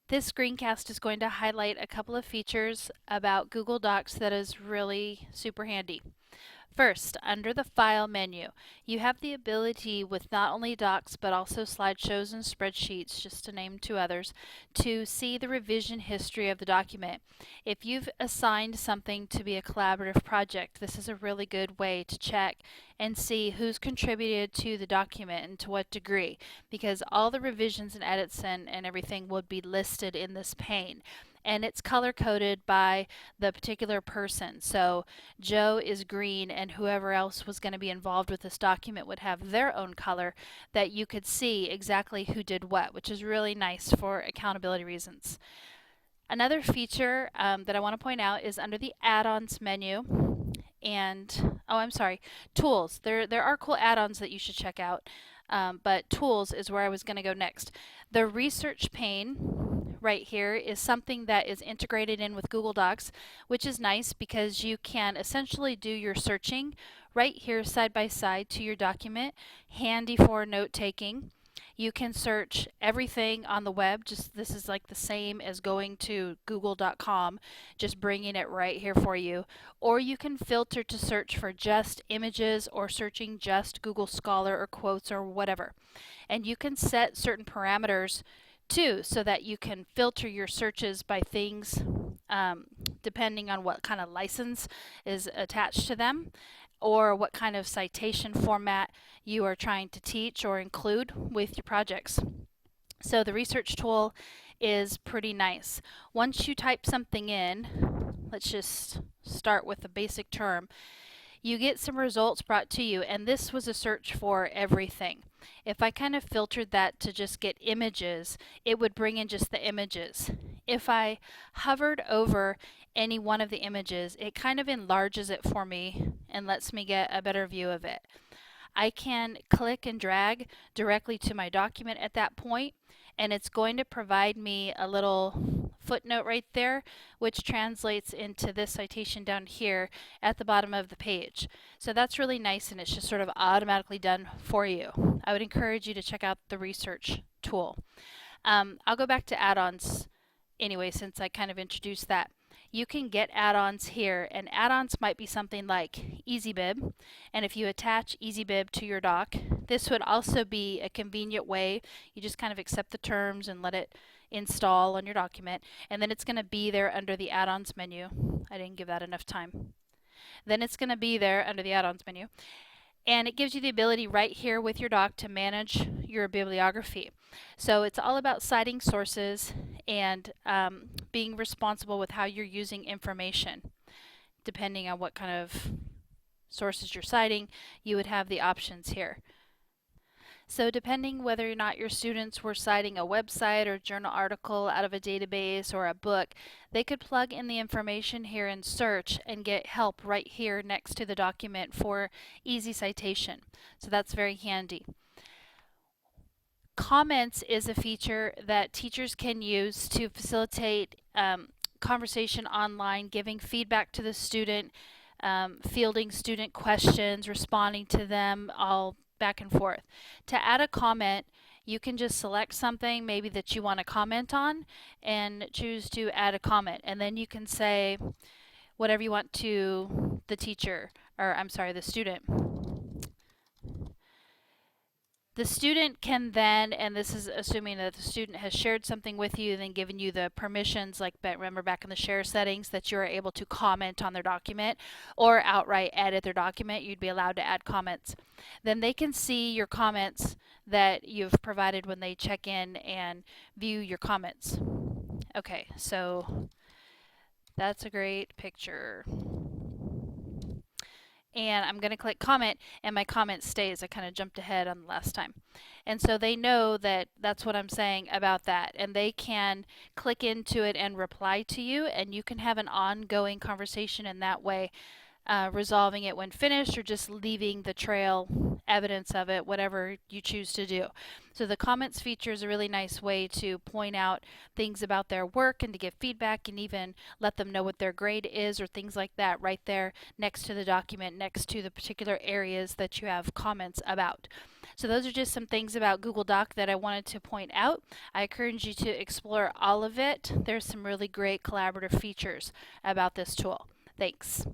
This screencast is going to highlight a couple of features about Google Docs that is really super handy. First, under the File menu, you have the ability with not only docs but also slideshows and spreadsheets, just to name two others, to see the revision history of the document. If you've assigned something to be a collaborative project, this is a really good way to check and see who's contributed to the document and to what degree, because all the revisions and edits and everything would be listed in this pane. And it's color coded by the particular person. So Joe is green, and whoever else was going to be involved with this document would have their own color that you could see exactly who did what, which is really nice for accountability reasons. Another feature that I want to point out is under the Add-ons menu, and oh, I'm sorry, Tools. There are cool add-ons that you should check out, but Tools is where I was going to go next. The Research pane right here is something that is integrated in with Google Docs, which is nice because you can essentially do your searching right here side by side to your document, handy for note taking. You can search everything on the web. Just this is like the same as going to google.com, just bringing it right here for you. Or you can filter to search for just images or searching just Google Scholar or quotes or whatever. And you can set certain parameters too, so that you can filter your searches by things depending on what kind of license is attached to them, or what kind of citation format you are trying to teach or include with your projects. So the research tool is pretty nice. Once you type something in, let's just start with a basic term, you get some results brought to you, and this was a search for everything. If I kind of filtered that to just get images, it would bring in just the images. If I hovered over any one of the images, it kind of enlarges it for me and lets me get a better view of it. I can click and drag directly to my document at that point, and it's going to provide me a little footnote right there, which translates into this citation down here at the bottom of the page. So that's really nice, and it's just sort of automatically done for you. I would encourage you to check out the research tool. I'll go back to add-ons anyway, since I kind of introduced that. You can get add-ons here, and add-ons might be something like EasyBib, and if you attach EasyBib to your doc, this would also be a convenient way. You just kind of accept the terms and let it install on your document, and then it's going to be there under the add-ons menu. I didn't give that enough time. Then it's going to be there under the add-ons menu, and it gives you the ability right here with your doc to manage your bibliography. So it's all about citing sources and being responsible with how you're using information. Depending on what kind of sources you're citing, you would have the options here. So depending whether or not your students were citing a website or journal article out of a database or a book, they could plug in the information here in search and get help right here next to the document for easy citation. So that's very handy. Comments is a feature that teachers can use to facilitate conversation online, giving feedback to the student, fielding student questions, responding to them, all back and forth. To add a comment, you can just select something maybe that you want to comment on and choose to add a comment, and then you can say whatever you want to the teacher, or I'm sorry, the student. The student can then, and this is assuming that the student has shared something with you, then given you the permissions, like remember back in the share settings, that you are able to comment on their document or outright edit their document. You'd be allowed to add comments. Then they can see your comments that you've provided when they check in and view your comments. Okay, so that's a great picture. And I'm going to click comment, and my comment stays. I kind of jumped ahead on the last time. And so they know that that's what I'm saying about that, and they can click into it and reply to you, and you can have an ongoing conversation in that way, resolving it when finished or just leaving the trail evidence of it, whatever you choose to do. So the comments feature is a really nice way to point out things about their work and to give feedback and even let them know what their grade is or things like that right there next to the document, next to the particular areas that you have comments about. So those are just some things about Google Doc that I wanted to point out. I encourage you to explore all of it. There's some really great collaborative features about this tool. Thanks.